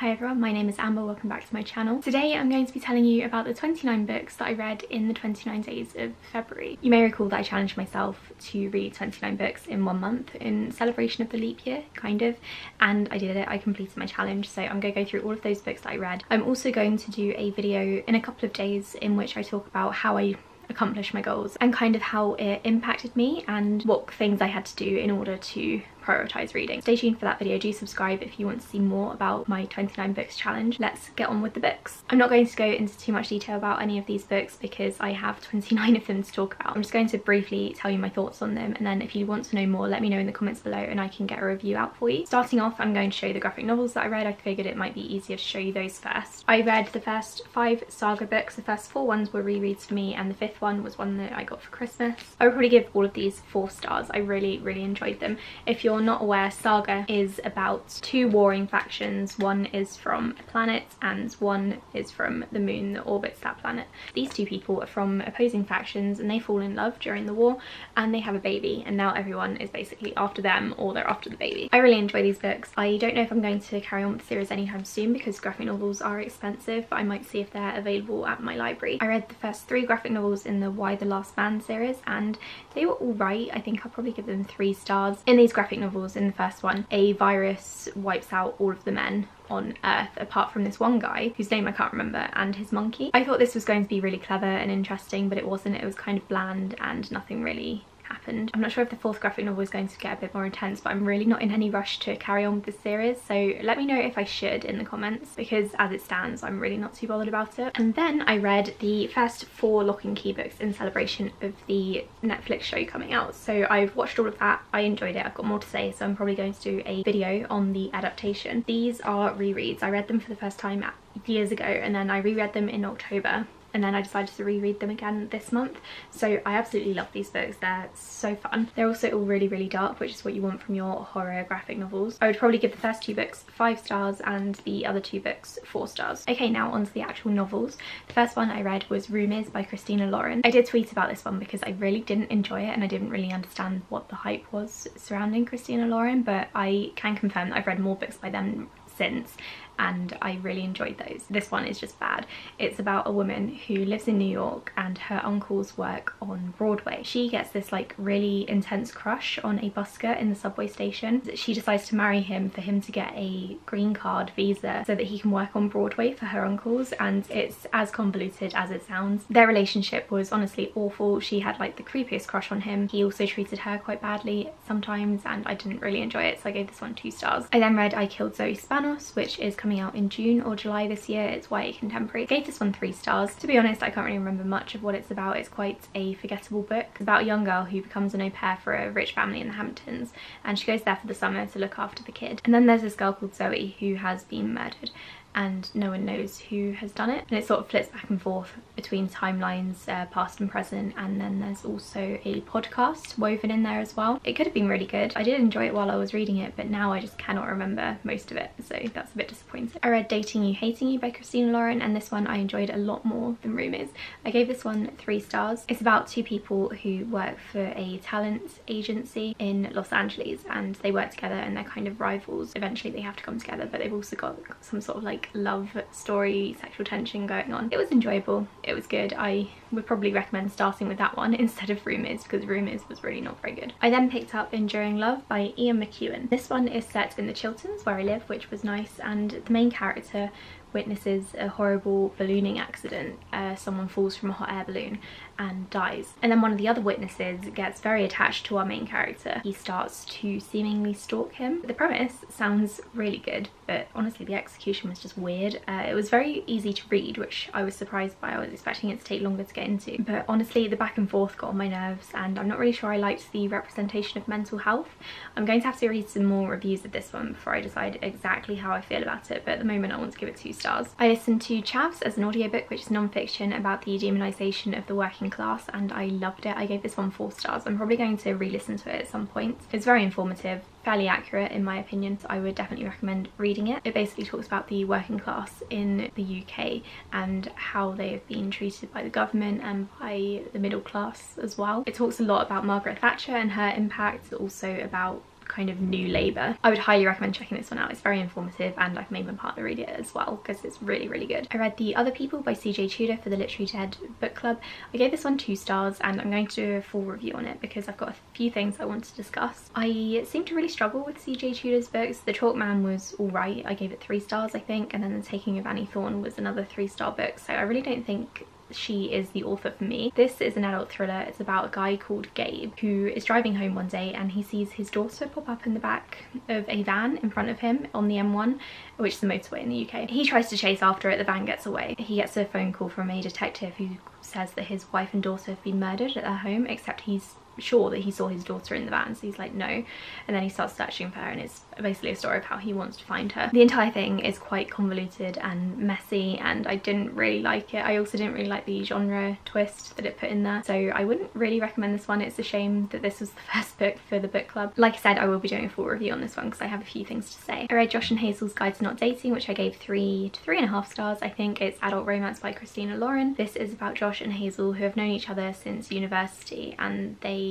Hi everyone, my name is Amber, welcome back to my channel. Today I'm going to be telling you about the 29 books that I read in the 29 days of February. You may recall that I challenged myself to read 29 books in 1 month in celebration of the leap year, kind of, and I did it. I completed my challenge, so I'm going to go through all of those books that I read. I'm also going to do a video in a couple of days in which I talk about how I accomplished my goals and kind of how it impacted me and what things I had to do in order to prioritise reading. Stay tuned for that video. Do subscribe if you want to see more about my 29 books challenge. Let's get on with the books. I'm not going to go into too much detail about any of these books because I have 29 of them to talk about. I'm just going to briefly tell you my thoughts on them, and then if you want to know more, let me know in the comments below and I can get a review out for you. Starting off, I'm going to show you the graphic novels that I read. I figured it might be easier to show you those first. I read the first 5 Saga books. The first 4 ones were rereads for me, and the 5th one was one that I got for Christmas. I would probably give all of these 4 stars. I really enjoyed them. If you're not aware, Saga is about 2 warring factions. One is from a planet and one is from the moon that orbits that planet. These 2 people are from opposing factions and they fall in love during the war and they have a baby, and now everyone is basically after them or they're after the baby. I really enjoy these books. I don't know if I'm going to carry on with the series anytime soon because graphic novels are expensive, but I might see if they're available at my library. I read the first 3 graphic novels in the Why the Last Man series and they were alright. I think I'll probably give them 3 stars. In these graphic novels, in the first one, a virus wipes out all of the men on Earth apart from this one guy whose name I can't remember and his monkey. I thought this was going to be really clever and interesting, but it wasn't. It was kind of bland and nothing really happened. I'm not sure if the 4th graphic novel is going to get a bit more intense, but I'm really not in any rush to carry on with this series, so let me know if I should in the comments, because as it stands I'm really not too bothered about it. And then I read the first 4 Lock and Key books in celebration of the Netflix show coming out, so I've watched all of that. I enjoyed it. I've got more to say, so I'm probably going to do a video on the adaptation. These are rereads. I read them for the first time years ago and then I reread them in October, and then I decided to reread them again this month. So I absolutely love these books. They're so fun. They're also all really dark, which is what you want from your horror graphic novels. I would probably give the first 2 books 5 stars and the other 2 books 4 stars. Okay, now on to the actual novels. The first one I read was Rumours by Christina Lauren. I did tweet about this one because I really didn't enjoy it and I didn't really understand what the hype was surrounding Christina Lauren, but I can confirm that I've read more books by them since and I really enjoyed those. This one is just bad. It's about a woman who lives in New York and her uncles work on Broadway. She gets this like really intense crush on a busker in the subway station. She decides to marry him for him to get a green card visa so that he can work on Broadway for her uncles, and it's as convoluted as it sounds. Their relationship was honestly awful. She had like the creepiest crush on him. He also treated her quite badly sometimes and I didn't really enjoy it, so I gave this one 2 stars. I then read I Killed Zoe Spanish, which is coming out in June or July this year. It's YA contemporary. I gave this one 3 stars. To be honest, I can't really remember much of what it's about. It's quite a forgettable book. It's about a young girl who becomes an au pair for a rich family in the Hamptons, and she goes there for the summer to look after the kid. And then there's this girl called Zoe who has been murdered and no one knows who has done it, and it sort of flips back and forth between timelines, past and present, and then there's also a podcast woven in there as well. It could have been really good. I did enjoy it while I was reading it, but now I just cannot remember most of it, so that's a bit disappointing. I read Dating You Hating You by Christina Lauren, and this one I enjoyed a lot more than Rumours. I gave this one 3 stars. It's about 2 people who work for a talent agency in Los Angeles and they work together and they're kind of rivals. Eventually they have to come together, but they've also got some sort of like love story, sexual tension going on. It was enjoyable. It was good. I would probably recommend starting with that one instead of Rumours because Rumours was really not very good. I then picked up Enduring Love by Ian McEwan. This one is set in the Chilterns where I live, which was nice, and the main character witnesses a horrible ballooning accident. Someone falls from a hot air balloon and dies, and then one of the other witnesses gets very attached to our main character. He starts to seemingly stalk him. The premise sounds really good, but honestly the execution was just weird. It was very easy to read, which I was surprised by. I was expecting it to take longer to get into, but honestly the back and forth got on my nerves and I'm not really sure I liked the representation of mental health. I'm going to have to read some more reviews of this one before I decide exactly how I feel about it, but at the moment I want to give it 2 stars. I listened to Chaps as an audiobook, which is non-fiction about the demonisation of the working class, and I loved it. I gave this one 4 stars. I'm probably going to re-listen to it at some point. It's very informative, fairly accurate in my opinion, so I would definitely recommend reading it. It basically talks about the working class in the UK and how they have been treated by the government and by the middle class as well. It talks a lot about Margaret Thatcher and her impact, also about kind of new labour. I would highly recommend checking this one out. It's very informative, and I've made my partner read it as well because it's really, really good. I read The Other People by CJ Tudor for the Literary Dead book club. I gave this one 2 stars, and I'm going to do a full review on it because I've got a few things I want to discuss. I seem to really struggle with CJ Tudor's books. The Chalk Man was alright, I gave it 3 stars I think, and then The Taking of Annie Thorne was another 3-star book, so I really don't think she is the author for me. This is an adult thriller. It's about a guy called Gabe who is driving home one day and he sees his daughter pop up in the back of a van in front of him on the M1, which is the motorway in the UK. He tries to chase after it, the van gets away. He gets a phone call from a detective who says that his wife and daughter have been murdered at their home, except he's sure that he saw his daughter in the van, so he's like no, and then he starts searching for her, and it's basically a story of how he wants to find her. The entire thing is quite convoluted and messy, and I didn't really like it. I also didn't really like the genre twist that it put in there, so I wouldn't really recommend this one. It's a shame that this was the first book for the book club. Like I said, I will be doing a full review on this one because I have a few things to say. I read Josh and Hazel's Guide to Not Dating, which I gave 3 to 3.5 stars. I think it's adult romance by Christina Lauren. This is about Josh and Hazel, who have known each other since university, and they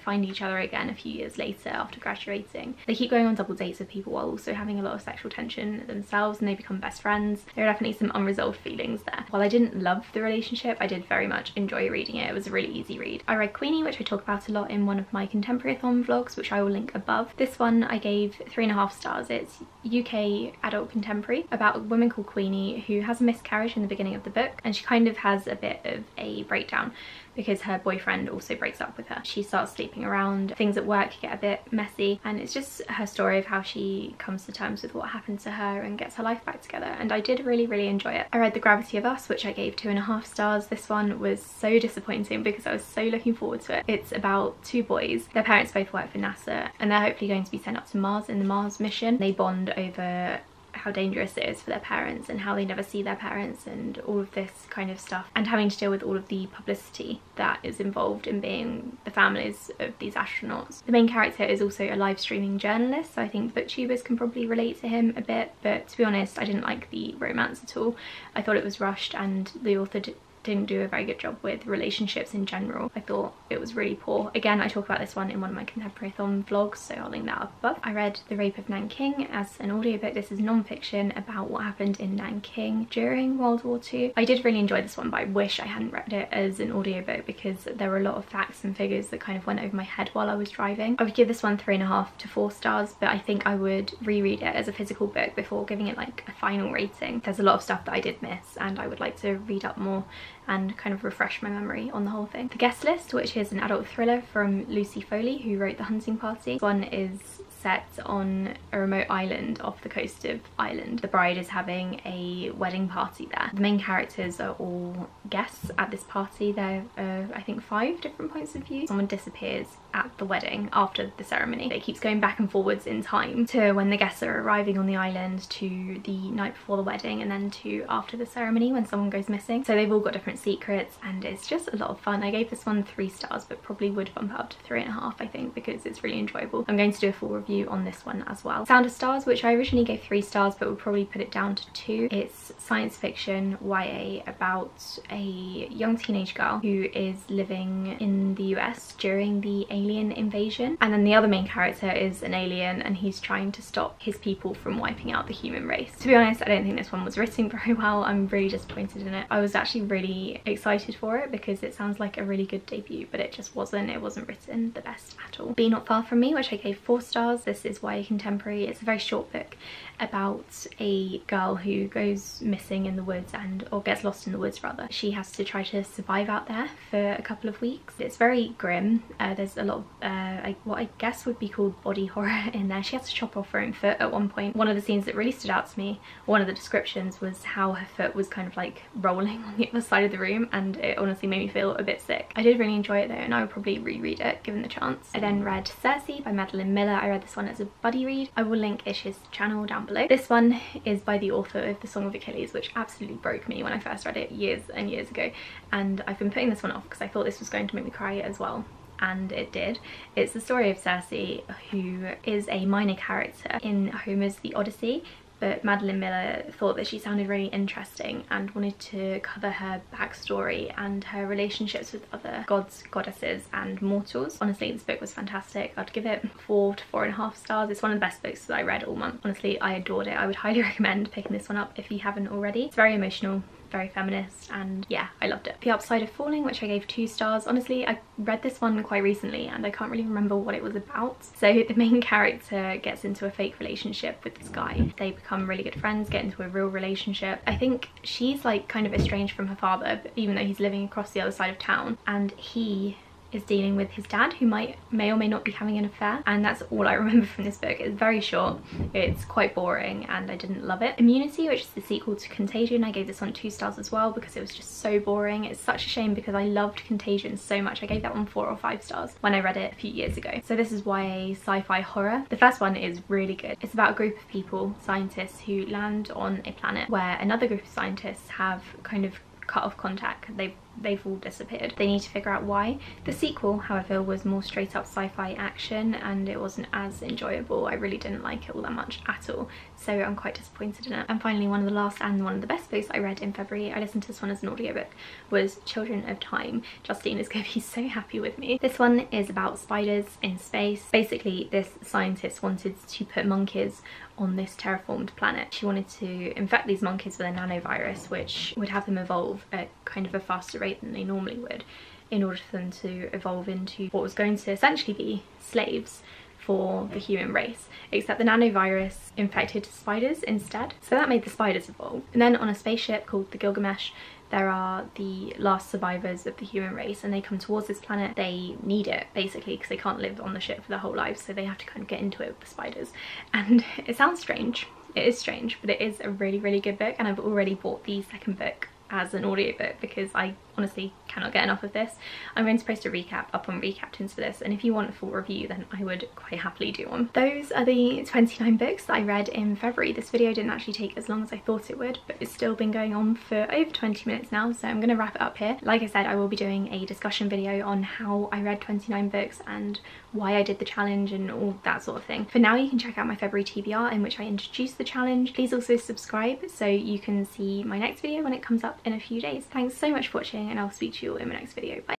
find each other again a few years later after graduating. They keep going on double dates with people while also having a lot of sexual tension themselves, and they become best friends. There are definitely some unresolved feelings there. While I didn't love the relationship, I did very much enjoy reading it. It was a really easy read. I read Queenie, which I talk about a lot in one of my Contemporary-a-thon vlogs, which I will link above. This one I gave 3.5 stars. It's UK adult contemporary about a woman called Queenie who has a miscarriage in the beginning of the book, and she kind of has a bit of a breakdown because her boyfriend also breaks up with her. She starts sleeping around, things at work get a bit messy, and it's just her story of how she comes to terms with what happened to her and gets her life back together, and I did really, really enjoy it. I read The Gravity of Us, which I gave 2.5 stars. This one was so disappointing because I was so looking forward to it. It's about 2 boys. Their parents both work for NASA, and they're hopefully going to be sent up to Mars in the Mars mission. They bond over how dangerous it is for their parents and how they never see their parents and all of this kind of stuff, and having to deal with all of the publicity that is involved in being the families of these astronauts. The main character is also a live streaming journalist, so I think booktubers can probably relate to him a bit, but to be honest, I didn't like the romance at all. I thought it was rushed, and the author didn't do a very good job with relationships in general. I thought it was really poor. Again, I talk about this one in one of my Contemporary-a-thon vlogs, so I'll link that up above. I read The Rape of Nanking as an audiobook. This is non-fiction about what happened in Nanking during World War II. I did really enjoy this one, but I wish I hadn't read it as an audiobook because there were a lot of facts and figures that kind of went over my head while I was driving. I would give this one 3.5 to 4 stars, but I think I would reread it as a physical book before giving it like a final rating. There's a lot of stuff that I did miss, and I would like to read up more and kind of refresh my memory on the whole thing. The Guest List, which is an adult thriller from Lucy Foley, who wrote The Hunting Party. This one is set on a remote island off the coast of Ireland. The bride is having a wedding party there. The main characters are all guests at this party. There are, I think, 5 different points of view. Someone disappears at the wedding after the ceremony. It keeps going back and forwards in time to when the guests are arriving on the island, to the night before the wedding, and then to after the ceremony when someone goes missing. So they've all got different secrets, and it's just a lot of fun. I gave this one 3 stars, but probably would bump it up to 3.5, I think, because it's really enjoyable. I'm going to do a full review on this one as well. Sound of Stars, which I originally gave 3 stars, but would probably put it down to 2. It's science fiction YA about a young teenage girl who is living in the US during the alien invasion, and then the other main character is an alien, and he's trying to stop his people from wiping out the human race. To be honest, I don't think this one was written very well. I'm really disappointed in it. I was actually really excited for it because it sounds like a really good debut, but it just wasn't. It wasn't written the best at all. Be Not Far From Me, which I gave 4 stars. This is YA contemporary. It's a very short book about a girl who goes missing in the woods, or gets lost in the woods rather. She has to try to survive out there for a couple of weeks. It's very grim. There's a lot of what I guess would be called body horror in there. She has to chop off her own foot at one point. One of the scenes that really stood out to me, one of the descriptions, was how her foot was kind of like rolling on the other side of the room, and it honestly made me feel a bit sick. I did really enjoy it though, and I would probably reread it given the chance. I then read Cersei by Madeline Miller. I read this one as a buddy read. I will link Ish's channel down below. This one is by the author of The Song of Achilles, which absolutely broke me when I first read it years and years ago, and I've been putting this one off because I thought this was going to make me cry as well, and it did. It's the story of Cersei, who is a minor character in Homer's The Odyssey, but Madeline Miller thought that she sounded really interesting and wanted to cover her backstory and her relationships with other gods, goddesses and mortals. Honestly, this book was fantastic. I'd give it 4 to 4.5 stars. It's one of the best books that I read all month. Honestly, I adored it. I would highly recommend picking this one up if you haven't already. It's very emotional, very feminist, and yeah, I loved it. The Upside of Falling, which I gave 2 stars. Honestly, I read this one quite recently and I can't really remember what it was about. So the main character gets into a fake relationship with this guy. They become really good friends, get into a real relationship. I think she's like kind of estranged from her father, but even though he's living across the other side of town, and he is dealing with his dad, who may or may not be having an affair. And that's all I remember from this book. It's very short, it's quite boring, and I didn't love it. Immunity, which is the sequel to Contagion, I gave this one 2 stars as well because it was just so boring. It's such a shame because I loved Contagion so much. I gave that one 4 or 5 stars when I read it a few years ago. So this is YA sci-fi horror. The first one is really good. It's about a group of people, scientists, who land on a planet where another group of scientists have kind of cut off contact. They've all disappeared. They need to figure out why. The sequel, however, was more straight up sci-fi action and it wasn't as enjoyable. I really didn't like it all that much at all, so I'm quite disappointed in it. And finally, one of the last and one of the best books I read in February, I listened to this one as an audiobook, was Children of Time. Justine is going to be so happy with me. This one is about spiders in space. Basically, this scientist wanted to put monkeys on this terraformed planet. She wanted to infect these monkeys with a nanovirus which would have them evolve at kind of a faster rate than they normally would, in order for them to evolve into what was going to essentially be slaves for the human race, except the nanovirus infected spiders instead, so that made the spiders evolve. And then on a spaceship called the Gilgamesh, there are the last survivors of the human race, and they come towards this planet. They need it basically because they can't live on the ship for their whole lives, so they have to kind of get into it with the spiders. And it sounds strange, it is strange, but it is a really, really good book, and I've already bought the second book as an audiobook because I honestly cannot get enough of this. I'm going to post a recap up on Recaptains for this, and if you want a full review then I would quite happily do one. Those are the 29 books that I read in February. This video didn't actually take as long as I thought it would, but it's still been going on for over 20 minutes now, so I'm going to wrap it up here. Like I said, I will be doing a discussion video on how I read 29 books and why I did the challenge and all that sort of thing. For now, you can check out my February TBR in which I introduced the challenge. Please also subscribe so you can see my next video when it comes up in a few days. Thanks so much for watching, and I'll speak to you all in my next video. Bye.